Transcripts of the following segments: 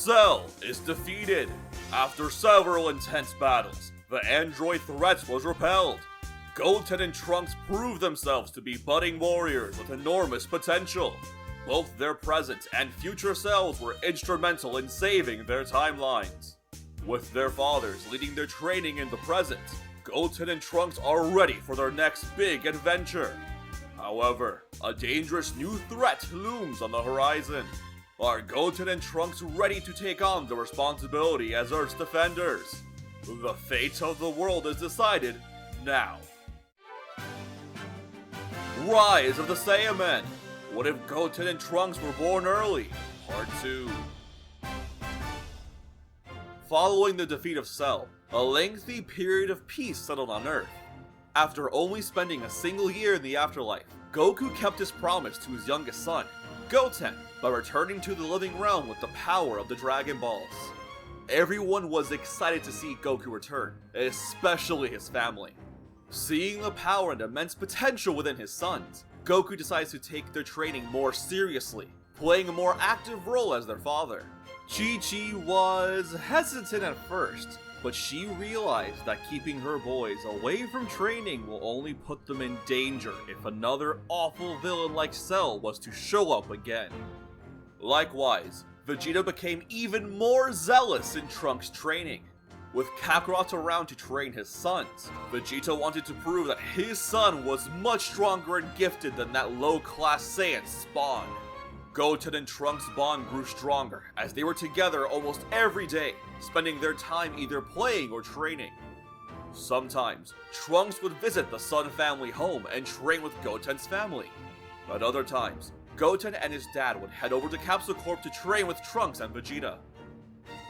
Cell is defeated. After several intense battles, the android threat was repelled. Goten and Trunks proved themselves to be budding warriors with enormous potential. Both their present and future selves were instrumental in saving their timelines. With their fathers leading their training in the present, Goten and Trunks are ready for their next big adventure. However, a dangerous new threat looms on the horizon. Are Goten and Trunks ready to take on the responsibility as Earth's defenders? The fate of the world is decided now. Rise of the Saiyaman. What if Goten and Trunks were born early? Part 2. Following the defeat of Cell, a lengthy period of peace settled on Earth. After only spending a single year in the afterlife, Goku kept his promise to his youngest son, Goten, by returning to the living realm with the power of the Dragon Balls. Everyone was excited to see Goku return, especially his family. Seeing the power and immense potential within his sons, Goku decides to take their training more seriously, playing a more active role as their father. Chi-Chi was hesitant at first, but she realized that keeping her boys away from training will only put them in danger if another awful villain like Cell was to show up again. Likewise, Vegeta became even more zealous in Trunks' training. With Kakarot around to train his sons, Vegeta wanted to prove that his son was much stronger and gifted than that low-class Saiyan spawn. Goten and Trunks' bond grew stronger as they were together almost every day, spending their time either playing or training. Sometimes, Trunks would visit the Sun family home and train with Goten's family. At other times, Goten and his dad would head over to Capsule Corp to train with Trunks and Vegeta.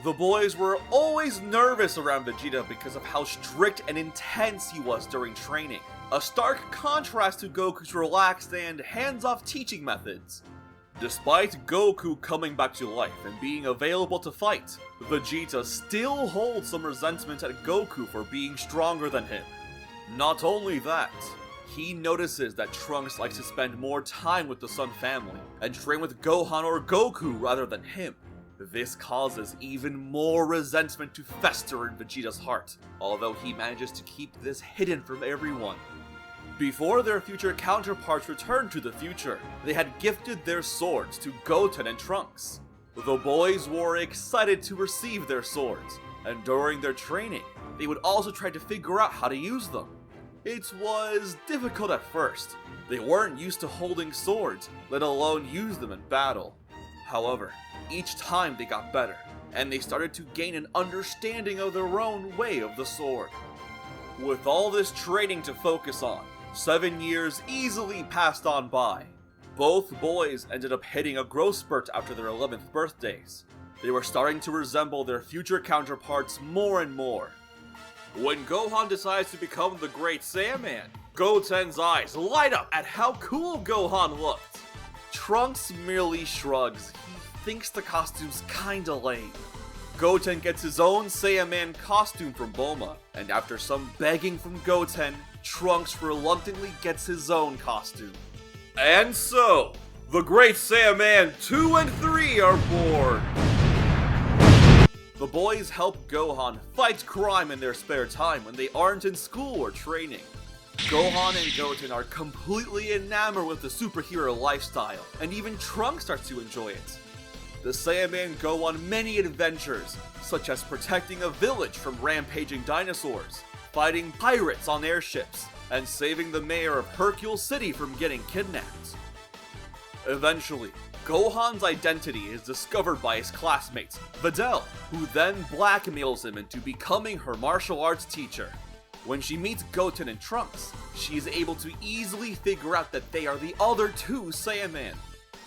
The boys were always nervous around Vegeta because of how strict and intense he was during training, a stark contrast to Goku's relaxed and hands-off teaching methods. Despite Goku coming back to life and being available to fight, Vegeta still holds some resentment at Goku for being stronger than him. Not only that, he notices that Trunks likes to spend more time with the Sun family and train with Gohan or Goku rather than him. This causes even more resentment to fester in Vegeta's heart, although he manages to keep this hidden from everyone. Before their future counterparts returned to the future, they had gifted their swords to Goten and Trunks. The boys were excited to receive their swords, and during their training, they would also try to figure out how to use them. It was difficult at first. They weren't used to holding swords, let alone use them in battle. However, each time they got better, and they started to gain an understanding of their own way of the sword. With all this training to focus on, 7 years easily passed on by. Both boys ended up hitting a growth spurt after their 11th birthdays. They were starting to resemble their future counterparts more and more. When Gohan decides to become the Great Saiyaman, Goten's eyes light up at how cool Gohan looked. Trunks merely shrugs. He thinks the costume's kinda lame. Goten gets his own Saiyaman costume from Bulma, and after some begging from Goten, Trunks reluctantly gets his own costume. And so, the Great Saiyaman 2 and 3 are born! The boys help Gohan fight crime in their spare time when they aren't in school or training. Gohan and Goten are completely enamored with the superhero lifestyle, and even Trunks starts to enjoy it. The Saiyaman go on many adventures, such as protecting a village from rampaging dinosaurs, fighting pirates on airships, and saving the mayor of Hercule City from getting kidnapped. Eventually, Gohan's identity is discovered by his classmates, Videl, who then blackmails him into becoming her martial arts teacher. When she meets Goten and Trunks, she is able to easily figure out that they are the other two Saiyaman.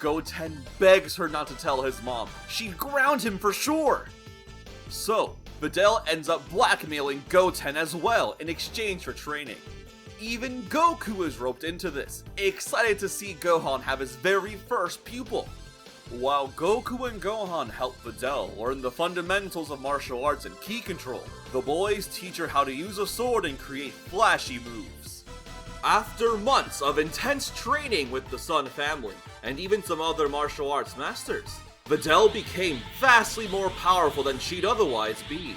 Goten begs her not to tell his mom. She'd ground him for sure! So, Videl ends up blackmailing Goten as well in exchange for training. Even Goku is roped into this, excited to see Gohan have his very first pupil. While Goku and Gohan help Videl learn the fundamentals of martial arts and ki control, the boys teach her how to use a sword and create flashy moves. After months of intense training with the Sun family, and even some other martial arts masters, Videl became vastly more powerful than she'd otherwise be.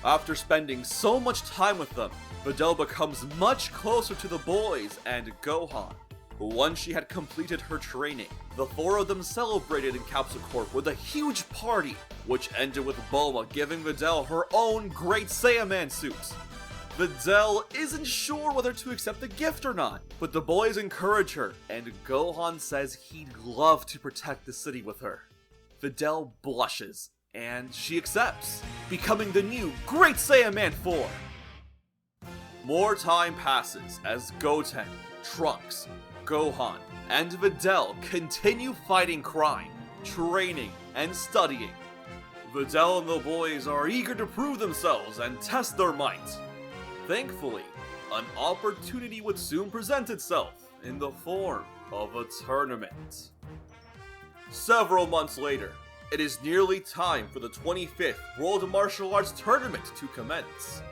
After spending so much time with them, Videl becomes much closer to the boys and Gohan. Once she had completed her training, the four of them celebrated in Capsule Corp with a huge party, which ended with Bulma giving Videl her own Great Saiyaman suit. Videl isn't sure whether to accept the gift or not, but the boys encourage her, and Gohan says he'd love to protect the city with her. Videl blushes, and she accepts, becoming the new Great Saiyaman 4. More time passes as Goten, Trunks, Gohan, and Videl continue fighting crime, training, and studying. Videl and the boys are eager to prove themselves and test their might. Thankfully, an opportunity would soon present itself in the form of a tournament. Several months later, it is nearly time for the 25th World Martial Arts Tournament to commence.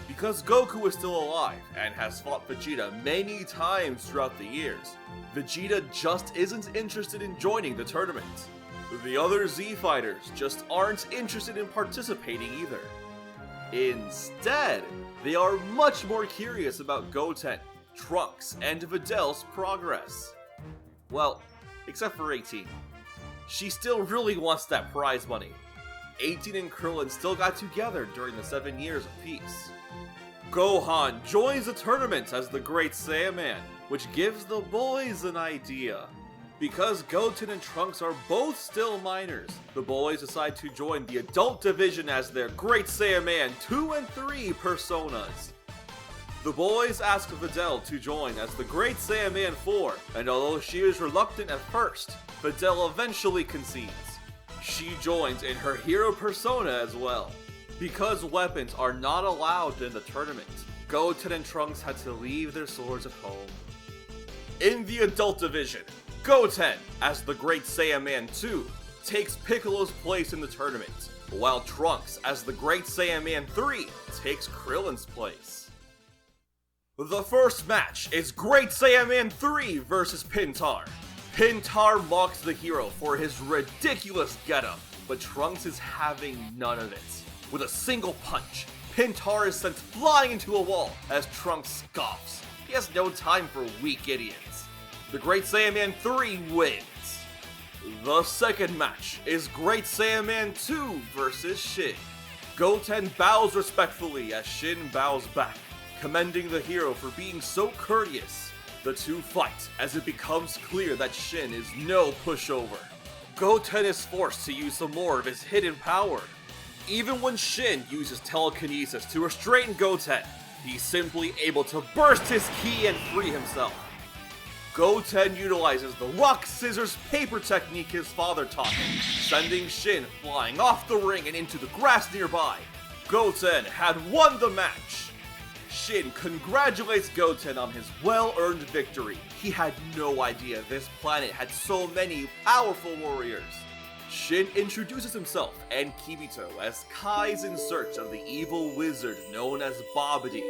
Because Goku is still alive and has fought Vegeta many times throughout the years, Vegeta just isn't interested in joining the tournament. The other Z fighters just aren't interested in participating either. Instead, they are much more curious about Goten, Trunks, and Videl's progress. Well, except for 18. She still really wants that prize money. 18 and Krillin still got together during the 7 years of peace. Gohan joins the tournament as the Great Saiyaman, which gives the boys an idea. Because Goten and Trunks are both still minors, the boys decide to join the adult division as their Great Saiyaman 2 and 3 personas. The boys ask Videl to join as the Great Saiyaman 4, and although she is reluctant at first, Videl eventually concedes. She joins in her hero persona as well. Because weapons are not allowed in the tournament, Goten and Trunks had to leave their swords at home. In the adult division, Goten, as the Great Saiyaman 2, takes Piccolo's place in the tournament, while Trunks, as the Great Saiyaman 3, takes Krillin's place. The first match is Great Saiyaman 3 versus Pintar. Pintar mocks the hero for his ridiculous getup, but Trunks is having none of it. With a single punch, Pintar is sent flying into a wall as Trunks scoffs. He has no time for weak idiots. The Great Saiyaman 3 wins. The second match is Great Saiyaman 2 versus Shin. Goten bows respectfully as Shin bows back, commending the hero for being so courteous. The two fight as it becomes clear that Shin is no pushover. Goten is forced to use some more of his hidden power. Even when Shin uses telekinesis to restrain Goten, he's simply able to burst his ki and free himself. Goten utilizes the rock, scissors, paper technique his father taught him, sending Shin flying off the ring and into the grass nearby. Goten had won the match. Shin congratulates Goten on his well-earned victory. He had no idea this planet had so many powerful warriors. Shin introduces himself and Kibito as Kai's in search of the evil wizard known as Babidi.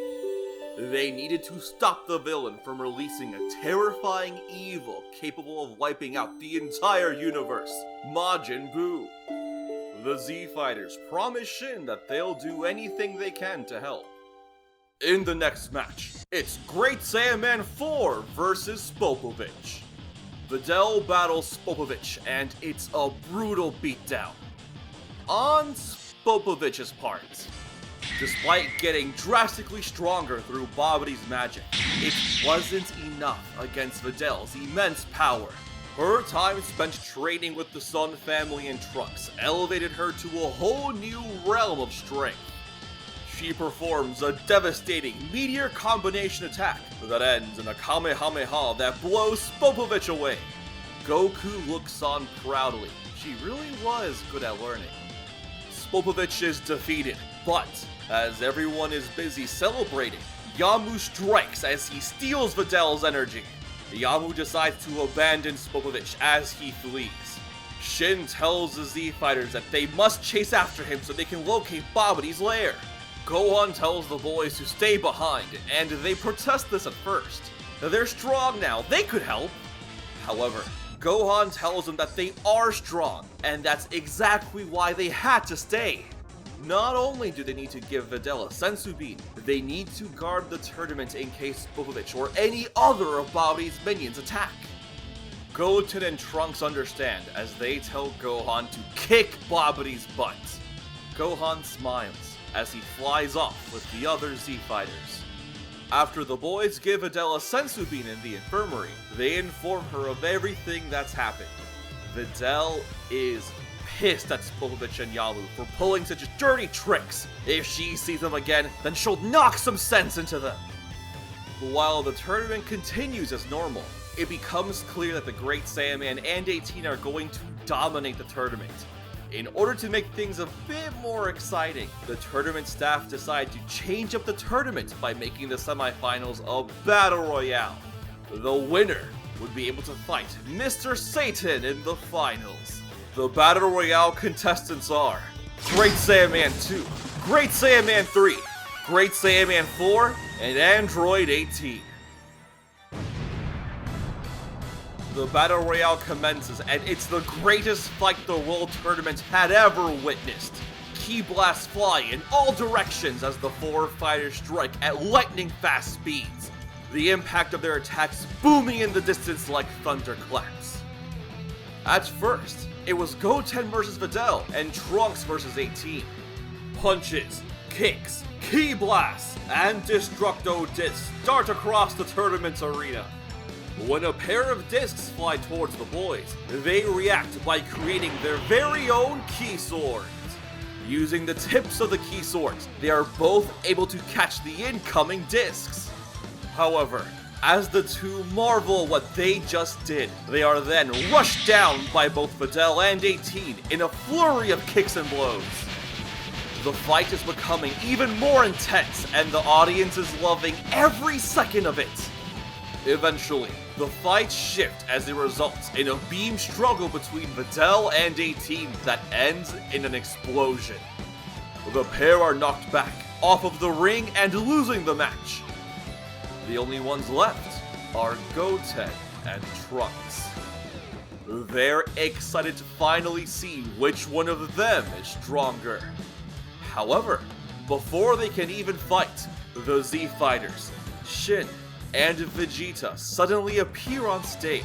They needed to stop the villain from releasing a terrifying evil capable of wiping out the entire universe, Majin Buu. The Z Fighters promise Shin that they'll do anything they can to help. In the next match, it's Great Saiyaman 4 versus Spopovich. Videl battles Spopovich, and it's a brutal beatdown. On Spopovich's part, despite getting drastically stronger through Babidi's magic, it wasn't enough against Videl's immense power. Her time spent training with the Sun family and Trunks elevated her to a whole new realm of strength. She performs a devastating meteor combination attack that ends in a Kamehameha that blows Spopovich away. Goku looks on proudly. She really was good at learning. Spopovich is defeated, but as everyone is busy celebrating, Yamu strikes as he steals Videl's energy. Yamu decides to abandon Spopovich as he flees. Shin tells the Z Fighters that they must chase after him so they can locate Babidi's lair. Gohan tells the boys to stay behind, and they protest this at first. They're strong now, they could help. However, Gohan tells them that they are strong, and that's exactly why they had to stay. Not only do they need to give Videl a senzu bean, they need to guard the tournament in case Spopovich or any other of Babi's minions attack. Goten and Trunks understand as they tell Gohan to kick Babi's butt. Gohan smiles as he flies off with the other Z fighters. After the boys give Videl a senzu bean in the infirmary, they inform her of everything that's happened. Videl is pissed at Spopovich and Yalu for pulling such dirty tricks. If she sees them again, then she'll knock some sense into them. While the tournament continues as normal, it becomes clear that the Great Saiyaman and 18 are going to dominate the tournament. In order to make things a bit more exciting, the tournament staff decide to change up the tournament by making the semifinals a battle royale. The winner would be able to fight Mr. Satan in the finals. The battle royale contestants are Great Saiyaman 2, Great Saiyaman 3, Great Saiyaman 4, and Android 18. The battle royale commences, and it's the greatest fight the World Tournament had ever witnessed. Ki blasts fly in all directions as the four fighters strike at lightning-fast speeds, the impact of their attacks booming in the distance like thunderclaps. At first, it was Goten vs Videl and Trunks vs 18. Punches, kicks, ki blasts, and destructo discs dart across the tournament's arena. When a pair of discs fly towards the boys, they react by creating their very own ki swords. Using the tips of the ki swords, they are both able to catch the incoming discs. However, as the two marvel what they just did, they are then rushed down by both Videl and 18 in a flurry of kicks and blows. The fight is becoming even more intense, and the audience is loving every second of it. Eventually, the fights shift as it results in a beam struggle between Videl and 18 that ends in an explosion. The pair are knocked back off of the ring and losing the match. The only ones left are Goten and Trunks. They're excited to finally see which one of them is stronger. However, before they can even fight, the Z fighters, Shin and Vegeta, suddenly appear on stage.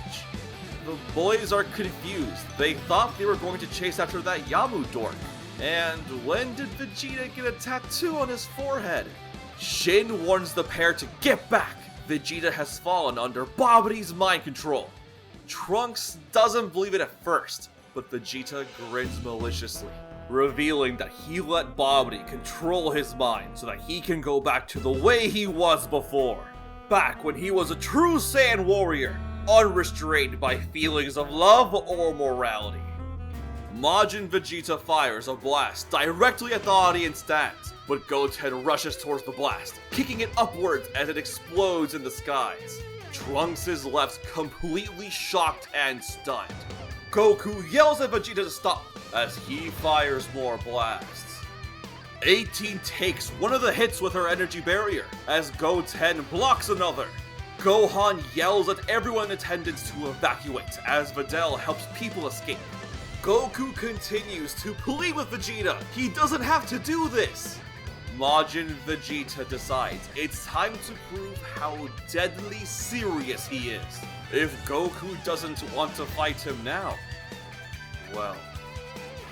The boys are confused. They thought they were going to chase after that Yamu dork. And when did Vegeta get a tattoo on his forehead? Shin warns the pair to get back. Vegeta has fallen under Babi's mind control. Trunks doesn't believe it at first, but Vegeta grins maliciously, revealing that he let Babi control his mind so that he can go back to the way he was before. Back when he was a true Saiyan warrior, unrestrained by feelings of love or morality. Majin Vegeta fires a blast directly at the audience stands, but Goten rushes towards the blast, kicking it upwards as it explodes in the skies. Trunks is left completely shocked and stunned. Goku yells at Vegeta to stop as he fires more blasts. 18 takes one of the hits with her energy barrier as Goten blocks another. Gohan yells at everyone in attendance to evacuate as Videl helps people escape. Goku continues to plead with Vegeta. He doesn't have to do this. Majin Vegeta decides it's time to prove how deadly serious he is. If Goku doesn't want to fight him now, well,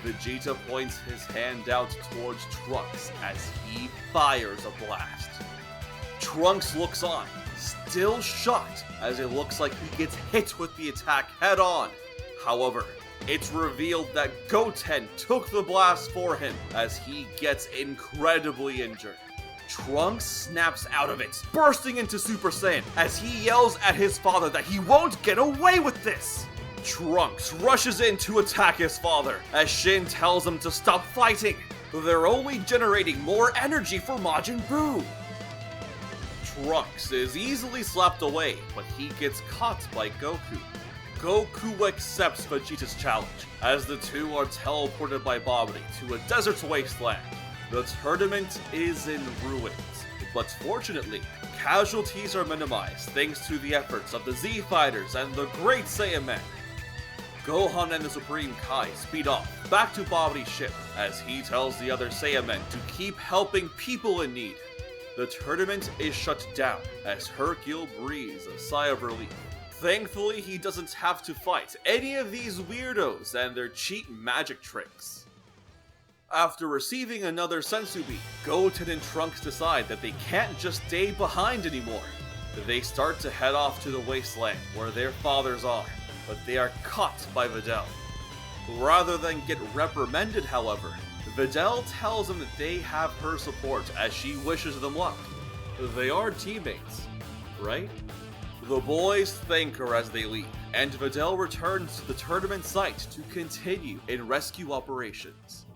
Vegeta points his hand out towards Trunks as he fires a blast. Trunks looks on, still shocked, as it looks like he gets hit with the attack head on. However, it's revealed that Goten took the blast for him as he gets incredibly injured. Trunks snaps out of it, bursting into Super Saiyan as he yells at his father that he won't get away with this. Trunks rushes in to attack his father as Shin tells him to stop fighting. They're only generating more energy for Majin Buu. Trunks is easily slapped away, but he gets caught by Goku. Goku accepts Vegeta's challenge as the two are teleported by Babi to a desert wasteland. The tournament is in ruins, but fortunately, casualties are minimized thanks to the efforts of the Z Fighters and the Great Saiyaman. Gohan and the Supreme Kai speed off back to Babidi's ship as he tells the other Saiyamen to keep helping people in need. The tournament is shut down as Hercule breathes a sigh of relief. Thankfully, he doesn't have to fight any of these weirdos and their cheap magic tricks. After receiving another senzu beat, Goten and Trunks decide that they can't just stay behind anymore. They start to head off to the wasteland where their fathers are, but they are caught by Videl. Rather than get reprimanded, however, Videl tells them that they have her support as she wishes them luck. They are teammates, right? The boys thank her as they leave, and Videl returns to the tournament site to continue in rescue operations.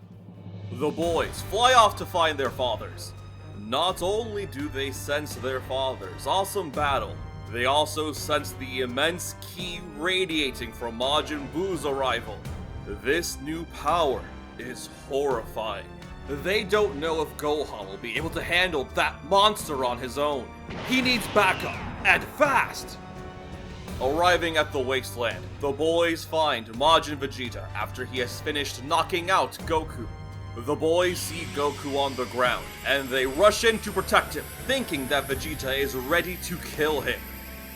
The boys fly off to find their fathers. Not only do they sense their father's awesome battle, they also sense the immense ki radiating from Majin Buu's arrival. This new power is horrifying. They don't know if Gohan will be able to handle that monster on his own. He needs backup, and fast! Arriving at the wasteland, the boys find Majin Vegeta after he has finished knocking out Goku. The boys see Goku on the ground, and they rush in to protect him, thinking that Vegeta is ready to kill him.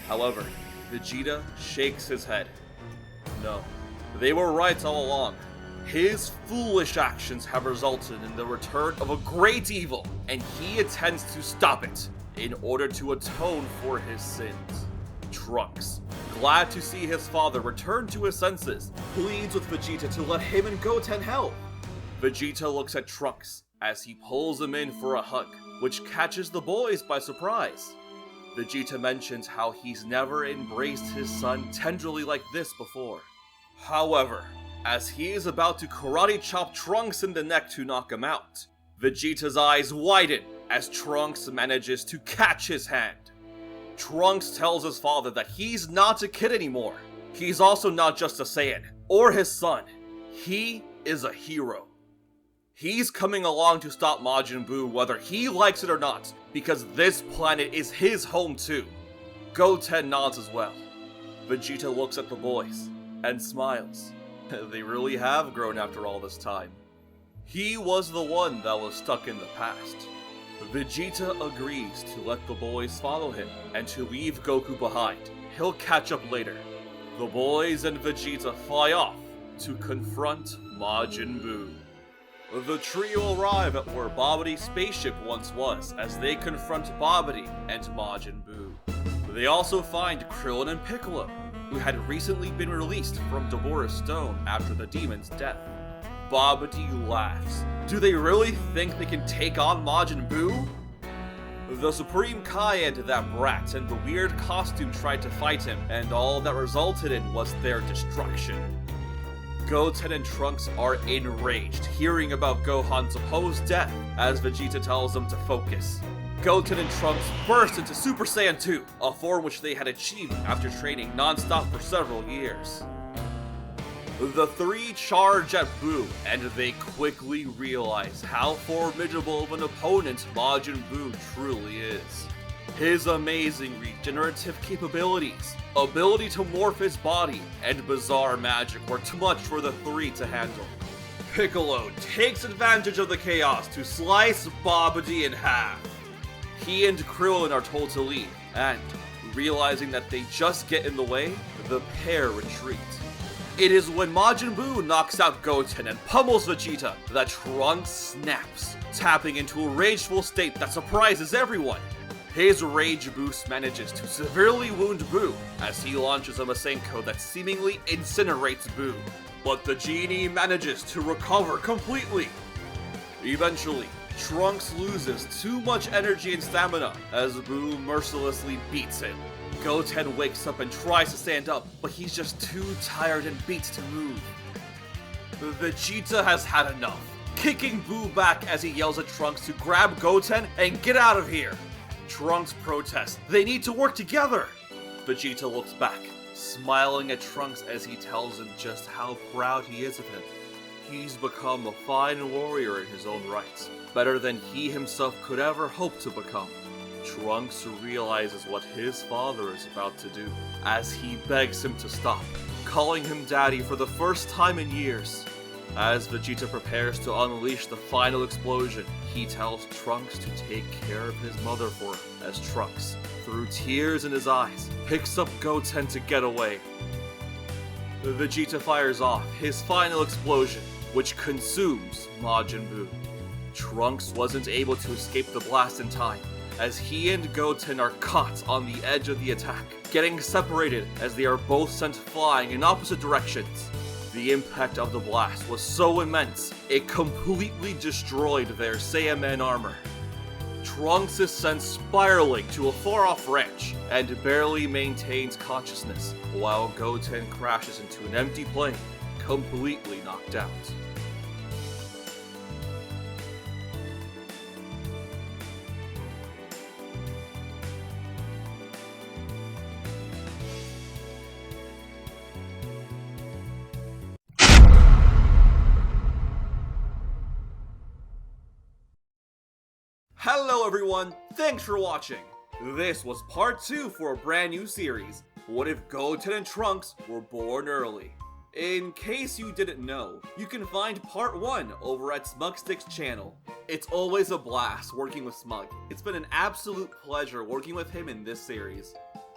However, Vegeta shakes his head. No, they were right all along. His foolish actions have resulted in the return of a great evil, and he intends to stop it in order to atone for his sins. Trunks, glad to see his father return to his senses, pleads with Vegeta to let him and Goten help. Vegeta looks at Trunks as he pulls him in for a hug, which catches the boys by surprise. Vegeta mentions how he's never embraced his son tenderly like this before. However, as he is about to karate chop Trunks in the neck to knock him out, Vegeta's eyes widen as Trunks manages to catch his hand. Trunks tells his father that he's not a kid anymore. He's also not just a Saiyan, or his son. He is a hero. He's coming along to stop Majin Buu whether he likes it or not, because this planet is his home too. Goten nods as well. Vegeta looks at the boys and smiles. They really have grown after all this time. He was the one that was stuck in the past. Vegeta agrees to let the boys follow him and to leave Goku behind. He'll catch up later. The boys and Vegeta fly off to confront Majin Buu. The trio arrive at where Babidi's spaceship once was as they confront Babidi and Majin Buu. They also find Krillin and Piccolo, who had recently been released from Deborah's stone after the demon's death. Babidi laughs. Do they really think they can take on Majin Buu? The Supreme Kai and that brat and the weird costume tried to fight him, and all that resulted in was their destruction. Goten and Trunks are enraged, hearing about Gohan's supposed death, as Vegeta tells them to focus. Goten and Trunks burst into Super Saiyan 2, a form which they had achieved after training non-stop for several years. The three charge at Buu, and they quickly realize how formidable of an opponent Majin Buu truly is. His amazing regenerative capabilities, ability to morph his body, and bizarre magic were too much for the three to handle. Piccolo takes advantage of the chaos to slice Babidi in half. He and Krillin are told to leave, and, realizing that they just get in the way, the pair retreat. It is when Majin Buu knocks out Goten and pummels Vegeta that Trunks snaps, tapping into a rageful state that surprises everyone. His rage boost manages to severely wound Buu as he launches a Masenko that seemingly incinerates Buu, but the genie manages to recover completely. Eventually, Trunks loses too much energy and stamina as Buu mercilessly beats him. Goten wakes up and tries to stand up, but he's just too tired and beat to move. Vegeta has had enough, kicking Buu back as he yells at Trunks to grab Goten and get out of here. Trunks protests, they need to work together! Vegeta looks back, smiling at Trunks as he tells him just how proud he is of him. He's become a fine warrior in his own right, better than he himself could ever hope to become. Trunks realizes what his father is about to do, as he begs him to stop, calling him daddy for the first time in years. As Vegeta prepares to unleash the final explosion, he tells Trunks to take care of his mother for him, as Trunks, through tears in his eyes, picks up Goten to get away. Vegeta fires off his final explosion, which consumes Majin Buu. Trunks wasn't able to escape the blast in time, as he and Goten are caught on the edge of the attack, getting separated as they are both sent flying in opposite directions. The impact of the blast was so immense, it completely destroyed their Saiyaman armor. Trunks is sent spiraling to a far-off ranch and barely maintains consciousness, while Goten crashes into an empty plane, completely knocked out. Hello everyone, thanks for watching! This was part 2 for a brand new series, What If Goten and Trunks Were Born Early? In case you didn't know, you can find part 1 over at SmugStick's channel. It's always a blast working with Smug. It's been an absolute pleasure working with him in this series.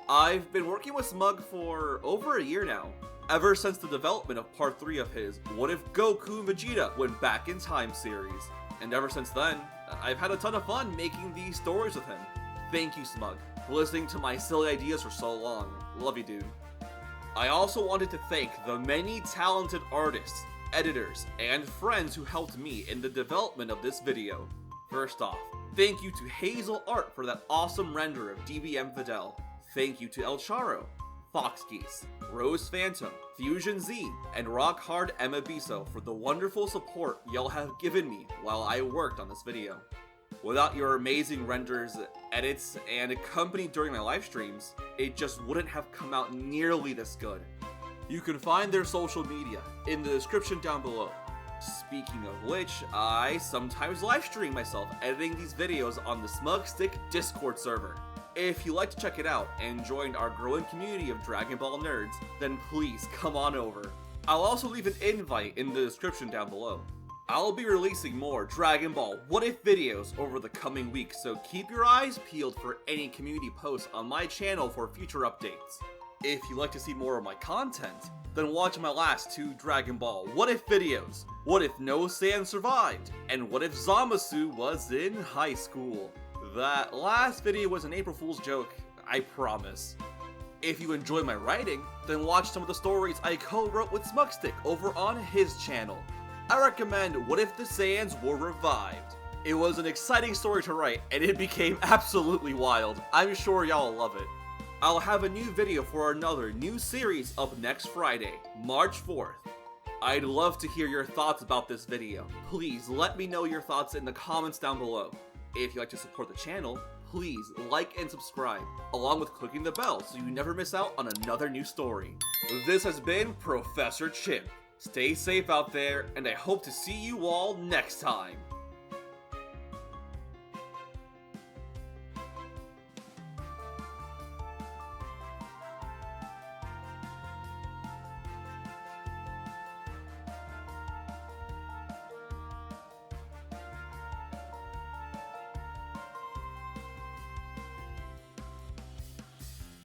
I've been working with Smug for over a year now, ever since the development of part 3 of his What If Goku and Vegeta Went Back in Time series. And ever since then, I've had a ton of fun making these stories with him. Thank you, Smug, for listening to my silly ideas for so long. Love you, dude. I also wanted to thank the many talented artists, editors, and friends who helped me in the development of this video. First off, thank you to Hazel Art for that awesome render of DBM Videl. Thank you to El Charo, FoxGeese, Rose Phantom, Fusion Z, and Rock Hard Emma Biso for the wonderful support y'all have given me while I worked on this video. Without your amazing renders, edits, and company during my live streams, it just wouldn't have come out nearly this good. You can find their social media in the description down below. Speaking of which, I sometimes live stream myself editing these videos on the SmugStick Discord server. If you'd like to check it out and join our growing community of Dragon Ball nerds, then please come on over. I'll also leave an invite in the description down below. I'll be releasing more Dragon Ball What If videos over the coming weeks, so keep your eyes peeled for any community posts on my channel for future updates. If you'd like to see more of my content, then watch my last 2 Dragon Ball What If videos. What if No Saiyan survived? And what if Zamasu was in high school? That last video was an April Fool's joke, I promise. If you enjoy my writing, then watch some of the stories I co-wrote with SmugStick over on his channel. I recommend What If the Saiyans Were Revived. It was an exciting story to write, and it became absolutely wild. I'm sure y'all love it. I'll have a new video for another new series up next Friday, March 4th. I'd love to hear your thoughts about this video. Please let me know your thoughts in the comments down below. If you'd like to support the channel, please like and subscribe, along with clicking the bell so you never miss out on another new story. This has been Professor Chimp. Stay safe out there, and I hope to see you all next time.